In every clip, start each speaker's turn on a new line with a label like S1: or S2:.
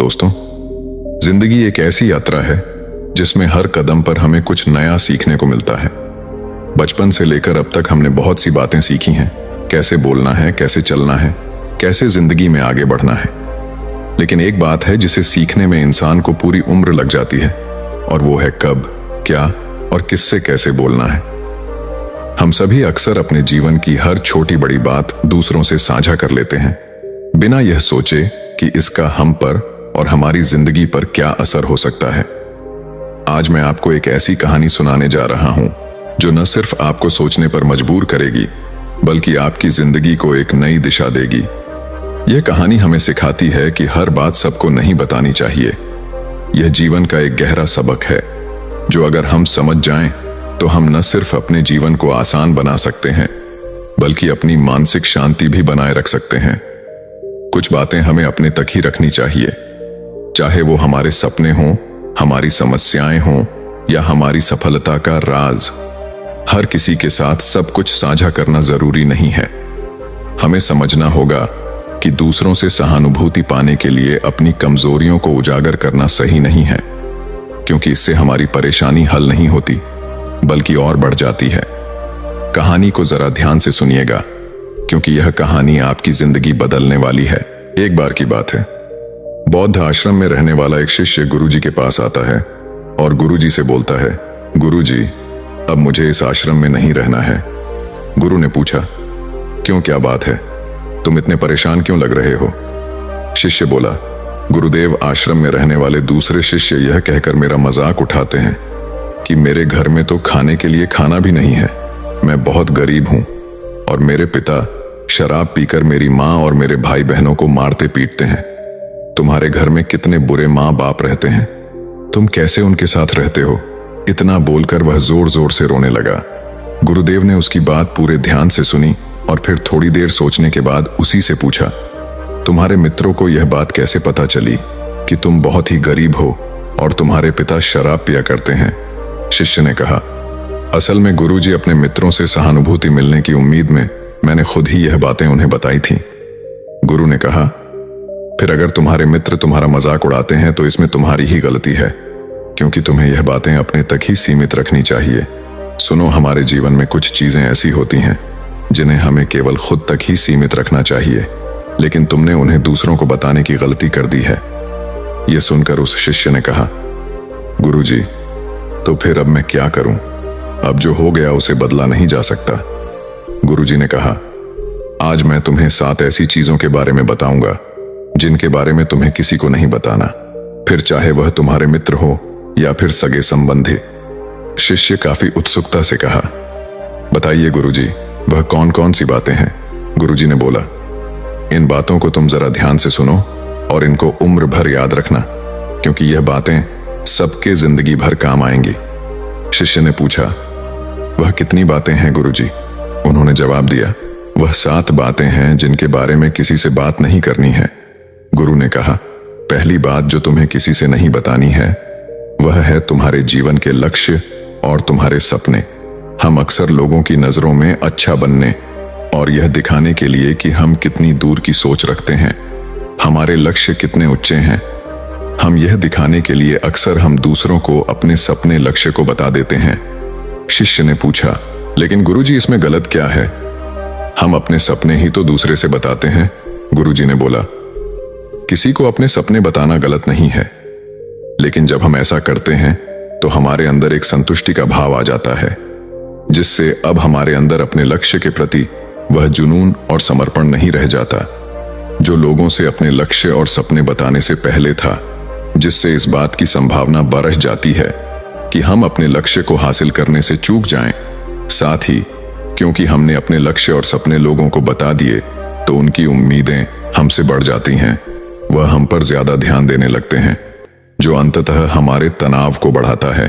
S1: दोस्तों, जिंदगी एक ऐसी यात्रा है जिसमें हर कदम पर हमें कुछ नया सीखने को मिलता है। बचपन से लेकर अब तक हमने बहुत सी बातें सीखी हैं, कैसे बोलना है, कैसे चलना है, कैसे जिंदगी में आगे बढ़ना है। लेकिन एक बात है जिसे सीखने में इंसान को पूरी उम्र लग जाती है, और वो है कब, क्या और किससे कैसे बोलना है। हम सभी अक्सर अपने जीवन की हर छोटी बड़ी बात दूसरों से साझा कर लेते हैं, बिना यह सोचे कि इसका हम पर और हमारी जिंदगी पर क्या असर हो सकता है। आज मैं आपको एक ऐसी कहानी सुनाने जा रहा हूं जो न सिर्फ आपको सोचने पर मजबूर करेगी, बल्कि आपकी जिंदगी को एक नई दिशा देगी। यह कहानी हमें सिखाती है कि हर बात सबको नहीं बतानी चाहिए। यह जीवन का एक गहरा सबक है जो अगर हम समझ जाएं तो हम न सिर्फ अपने जीवन को आसान बना सकते हैं, बल्कि अपनी मानसिक शांति भी बनाए रख सकते हैं। कुछ बातें हमें अपने तक ही रखनी चाहिए, चाहे वो हमारे सपने हों, हमारी समस्याएं हों या हमारी सफलता का राज। हर किसी के साथ सब कुछ साझा करना जरूरी नहीं है। हमें समझना होगा कि दूसरों से सहानुभूति पाने के लिए अपनी कमजोरियों को उजागर करना सही नहीं है, क्योंकि इससे हमारी परेशानी हल नहीं होती बल्कि और बढ़ जाती है। कहानी को जरा ध्यान से सुनिएगा, क्योंकि यह कहानी आपकी जिंदगी बदलने वाली है। एक बार की बात है, बौद्ध आश्रम में रहने वाला एक शिष्य गुरुजी के पास आता है और गुरुजी से बोलता है, गुरुजी, अब मुझे इस आश्रम में नहीं रहना है। गुरु ने पूछा, क्यों, क्या बात है, तुम इतने परेशान क्यों लग रहे हो? शिष्य बोला, गुरुदेव, आश्रम में रहने वाले दूसरे शिष्य यह कहकर मेरा मजाक उठाते हैं कि मेरे घर में तो खाने के लिए खाना भी नहीं है। मैं बहुत गरीब हूं और मेरे पिता शराब पीकर मेरी माँ और मेरे भाई बहनों को मारते पीटते हैं। तुम्हारे घर में कितने बुरे माँ बाप रहते हैं, तुम कैसे उनके साथ रहते हो? इतना बोलकर वह जोर जोर से रोने लगा। गुरुदेव ने उसकी बात पूरे ध्यान से सुनी और फिर थोड़ी देर सोचने के बाद उसी से पूछा, तुम्हारे मित्रों को यह बात कैसे पता चली कि तुम बहुत ही गरीब हो और तुम्हारे पिता शराब पिया करते हैं? शिष्य ने कहा, असल में गुरुजी, अपने मित्रों से सहानुभूति मिलने की उम्मीद में मैंने खुद ही यह बातें उन्हें बताई थी। गुरु ने कहा, फिर अगर तुम्हारे मित्र तुम्हारा मजाक उड़ाते हैं तो इसमें तुम्हारी ही गलती है, क्योंकि तुम्हें यह बातें अपने तक ही सीमित रखनी चाहिए। सुनो, हमारे जीवन में कुछ चीजें ऐसी होती हैं जिन्हें हमें केवल खुद तक ही सीमित रखना चाहिए, लेकिन तुमने उन्हें दूसरों को बताने की गलती कर दी है। यह सुनकर उस शिष्य ने कहा, गुरुजी, तो फिर अब मैं क्या करूं? अब जो हो गया उसे बदला नहीं जा सकता। गुरुजी ने कहा, आज मैं तुम्हें 7 ऐसी चीजों के बारे में बताऊंगा जिनके बारे में तुम्हें किसी को नहीं बताना, फिर चाहे वह तुम्हारे मित्र हो या फिर सगे संबंधी। शिष्य काफी उत्सुकता से कहा, बताइए गुरुजी, वह कौन कौन सी बातें हैं? गुरुजी ने बोला, इन बातों को तुम जरा ध्यान से सुनो और इनको उम्र भर याद रखना, क्योंकि यह बातें सबके जिंदगी भर काम आएंगी। शिष्य ने पूछा, वह कितनी बातें हैं गुरुजी? उन्होंने जवाब दिया, वह 7 बातें हैं जिनके बारे में किसी से बात नहीं करनी है। गुरु ने कहा, पहली बात जो तुम्हें किसी से नहीं बतानी है वह है तुम्हारे जीवन के लक्ष्य और तुम्हारे सपने। हम अक्सर लोगों की नजरों में अच्छा बनने और यह दिखाने के लिए कि हम कितनी दूर की सोच रखते हैं, हमारे लक्ष्य कितने ऊंचे हैं, हम यह दिखाने के लिए अक्सर हम दूसरों को अपने सपने लक्ष्य को बता देते हैं। शिष्य ने पूछा, लेकिन गुरुजी, इसमें गलत क्या है? हम अपने सपने ही तो दूसरे से बताते हैं। गुरुजी ने बोला, किसी को अपने सपने बताना गलत नहीं है, लेकिन जब हम ऐसा करते हैं तो हमारे अंदर एक संतुष्टि का भाव आ जाता है, जिससे अब हमारे अंदर अपने लक्ष्य के प्रति वह जुनून और समर्पण नहीं रह जाता जो लोगों से अपने लक्ष्य और सपने बताने से पहले था, जिससे इस बात की संभावना बढ़ जाती है कि हम अपने लक्ष्य को हासिल करने से चूक जाएं। साथ ही क्योंकि हमने अपने लक्ष्य और सपने लोगों को बता दिए तो उनकी उम्मीदें हमसे बढ़ जाती हैं, वह हम पर ज्यादा ध्यान देने लगते हैं, जो अंततः हमारे तनाव को बढ़ाता है,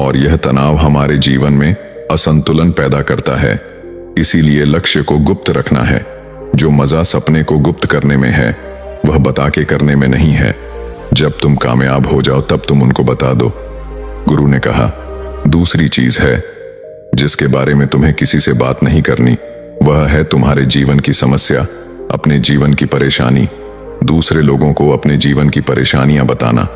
S1: और यह तनाव हमारे जीवन में असंतुलन पैदा करता है। इसीलिए लक्ष्य को गुप्त रखना है। जो मजा सपने को गुप्त करने में है वह बता के करने में नहीं है। जब तुम कामयाब हो जाओ तब तुम उनको बता दो। गुरु ने कहा, दूसरी चीज है जिसके बारे में तुम्हें किसी से बात नहीं करनी, वह है तुम्हारे जीवन की समस्या, अपने जीवन की परेशानी। दूसरे लोगों को अपने जीवन की परेशानियां बताना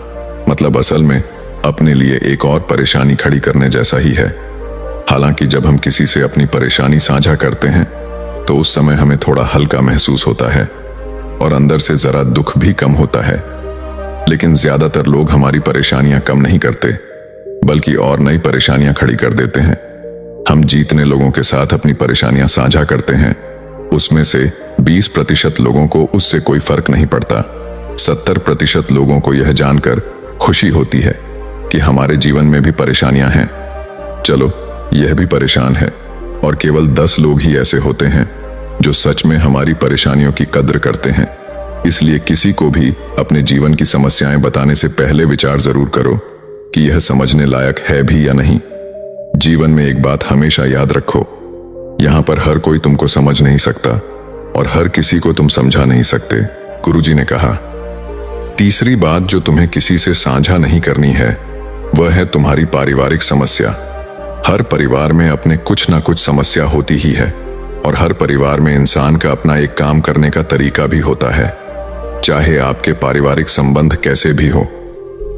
S1: मतलब असल में अपने लिए एक और परेशानी खड़ी करने जैसा ही है। हालांकि जब हम किसी से अपनी परेशानी साझा करते हैं तो उस समय हमें थोड़ा हल्का महसूस होता है और अंदर से जरा दुख भी कम होता है। लेकिन ज्यादातर लोग हमारी परेशानियां कम नहीं करते बल्कि और नई परेशानियां खड़ी कर देते हैं। हम जितने लोगों के साथ अपनी परेशानियां साझा करते हैं उसमें से 20% लोगों को उससे कोई फर्क नहीं पड़ता। 70% लोगों को यह जानकर खुशी होती है कि हमारे जीवन में भी परेशानियां हैं। चलो, यह भी परेशान है और केवल 10 लोग ही ऐसे होते हैं जो सच में हमारी परेशानियों की कद्र करते हैं। इसलिए किसी को भी अपने जीवन की समस्याएं बताने से पहले विचार जरूर करो कि यह समझने लायक है भी या नहीं। जीवन में एक बात हमेशा याद रखो, यहां पर हर कोई तुमको समझ नहीं सकता और हर किसी को तुम समझा नहीं सकते। गुरुजी ने कहा, तीसरी बात जो तुम्हें किसी से साझा नहीं करनी है वह है तुम्हारी पारिवारिक समस्या। हर परिवार में अपने कुछ ना कुछ समस्या होती ही है और हर परिवार में इंसान का अपना एक काम करने का तरीका भी होता है। चाहे आपके पारिवारिक संबंध कैसे भी हो,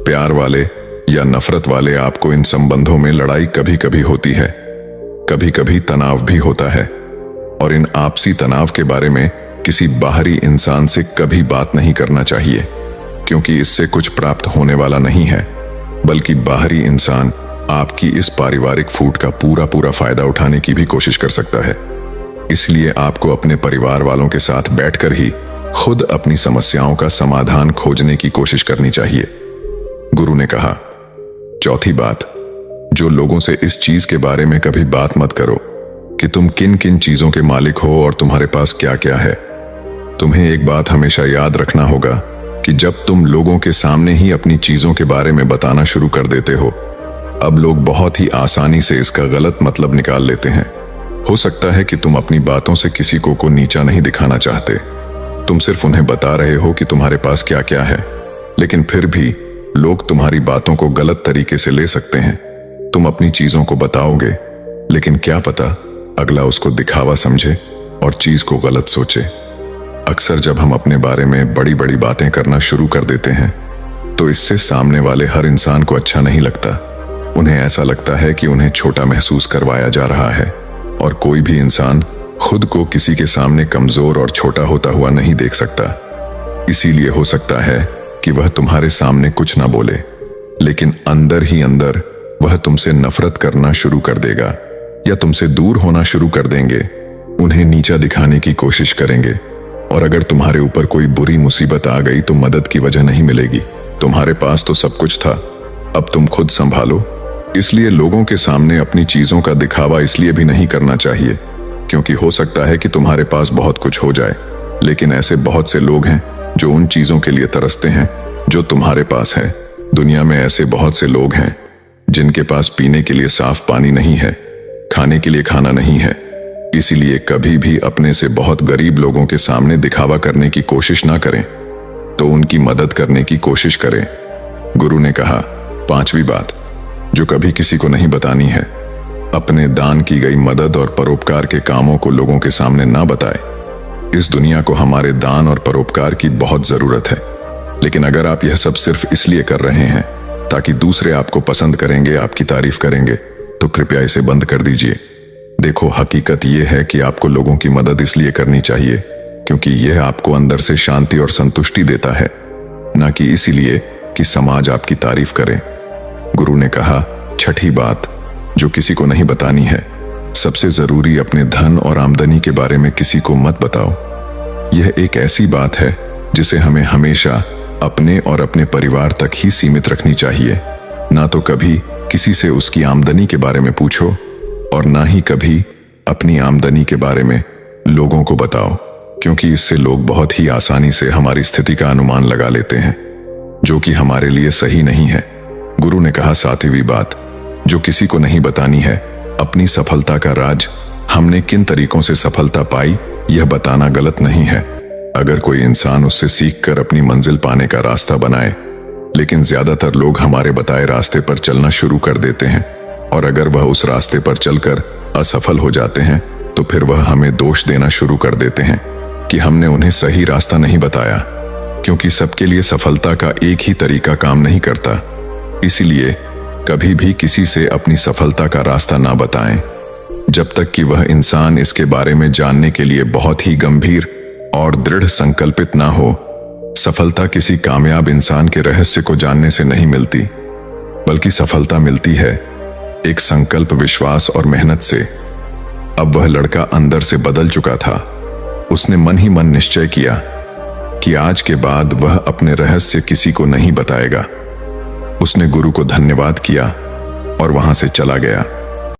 S1: प्यार वाले या नफरत वाले, आपको इन संबंधों में लड़ाई कभी कभी होती है, कभी कभी तनाव भी होता है। और इन आपसी तनाव के बारे में किसी बाहरी इंसान से कभी बात नहीं करना चाहिए, क्योंकि इससे कुछ प्राप्त होने वाला नहीं है, बल्कि बाहरी इंसान आपकी इस पारिवारिक फूट का पूरा फायदा उठाने की भी कोशिश कर सकता है। इसलिए आपको अपने परिवार वालों के साथ बैठकर ही खुद अपनी समस्याओं का समाधान खोजने की कोशिश करनी चाहिए। गुरु ने कहा, चौथी बात, जो लोगों से इस चीज के बारे में कभी बात मत करो कि तुम किन किन चीजों के मालिक हो और तुम्हारे पास क्या क्या है। तुम्हें एक बात हमेशा याद रखना होगा कि जब तुम लोगों के सामने ही अपनी चीजों के बारे में बताना शुरू कर देते हो, अब लोग बहुत ही आसानी से इसका गलत मतलब निकाल लेते हैं। हो सकता है कि तुम अपनी बातों से किसी को नीचा नहीं दिखाना चाहते, तुम सिर्फ उन्हें बता रहे हो कि तुम्हारे पास क्या क्या है, लेकिन फिर भी लोग तुम्हारी बातों को गलत तरीके से ले सकते हैं। तुम अपनी चीजों को बताओगे, लेकिन क्या पता अगला उसको दिखावा समझे और चीज को गलत सोचे। अक्सर जब हम अपने बारे में बड़ी बड़ी बातें करना शुरू कर देते हैं तो इससे सामने वाले हर इंसान को अच्छा नहीं लगता। उन्हें ऐसा लगता है कि उन्हें छोटा महसूस करवाया जा रहा है और कोई भी इंसान खुद को किसी के सामने कमजोर और छोटा होता हुआ नहीं देख सकता। इसीलिए हो सकता है कि वह तुम्हारे सामने कुछ ना बोले, लेकिन अंदर ही अंदर वह तुमसे नफरत करना शुरू कर देगा या तुमसे दूर होना शुरू कर देंगे, उन्हें नीचा दिखाने की कोशिश करेंगे। और अगर तुम्हारे ऊपर कोई बुरी मुसीबत आ गई तो मदद की वजह नहीं मिलेगी। तुम्हारे पास तो सब कुछ था, अब तुम खुद संभालो। इसलिए लोगों के सामने अपनी चीजों का दिखावा इसलिए भी नहीं करना चाहिए क्योंकि हो सकता है कि तुम्हारे पास बहुत कुछ हो जाए, लेकिन ऐसे बहुत से लोग हैं जो उन चीजों के लिए तरसते हैं जो तुम्हारे पास है। दुनिया में ऐसे बहुत से लोग हैं जिनके पास पीने के लिए साफ पानी नहीं है, खाने के लिए खाना नहीं है। इसीलिए कभी भी अपने से बहुत गरीब लोगों के सामने दिखावा करने की कोशिश ना करें, तो उनकी मदद करने की कोशिश करें। गुरु ने कहा, पांचवी बात जो कभी किसी को नहीं बतानी है, अपने दान की गई मदद और परोपकार के कामों को लोगों के सामने ना बताए। इस दुनिया को हमारे दान और परोपकार की बहुत जरूरत है, लेकिन अगर आप यह सब सिर्फ इसलिए कर रहे हैं ताकि दूसरे आपको पसंद करेंगे, आपकी तारीफ करेंगे, तो कृपया इसे बंद कर दीजिए। देखो, हकीकत यह है कि आपको लोगों की मदद इसलिए करनी चाहिए क्योंकि यह आपको अंदर से शांति और संतुष्टि देता है, ना कि इसीलिए कि समाज आपकी तारीफ करे। गुरु ने कहा, छठी बात जो किसी को नहीं बतानी है, सबसे जरूरी अपने धन और आमदनी के बारे में किसी को मत बताओ। यह एक ऐसी बात है जिसे हमें हमेशा अपने और अपने परिवार तक ही सीमित रखनी चाहिए। ना तो कभी किसी से उसकी आमदनी के बारे में पूछो और ना ही कभी अपनी आमदनी के बारे में लोगों को बताओ, क्योंकि इससे लोग बहुत ही आसानी से हमारी स्थिति का अनुमान लगा लेते हैं, जो कि हमारे लिए सही नहीं है। गुरु ने कहा, सातवीं बात जो किसी को नहीं बतानी है, अपनी सफलता का राज, हमने किन तरीकों से सफलता पाई यह बताना गलत नहीं है। अगर कोई इंसान उससे सीखकर अपनी मंजिल पाने का रास्ता बनाए, लेकिन ज्यादातर लोग हमारे बताए रास्ते पर चलना शुरू कर देते हैं और अगर वह उस रास्ते पर चलकर असफल हो जाते हैं तो फिर वह हमें दोष देना शुरू कर देते हैं कि हमने उन्हें सही रास्ता नहीं बताया। क्योंकि सबके लिए सफलता का एक ही तरीका काम नहीं करता। इसलिए कभी भी किसी से अपनी सफलता का रास्ता ना बताएं, जब तक कि वह इंसान इसके बारे में जानने के लिए बहुत ही गंभीर और दृढ़ संकल्पित ना हो। सफलता किसी कामयाब इंसान के रहस्य को जानने से नहीं मिलती, बल्कि सफलता मिलती है एक संकल्प, विश्वास और मेहनत से। अब वह लड़का अंदर से बदल चुका था। उसने मन ही मन निश्चय किया कि आज के बाद वह अपने रहस्य किसी को नहीं बताएगा। उसने गुरु को धन्यवाद किया और वहां से चला गया।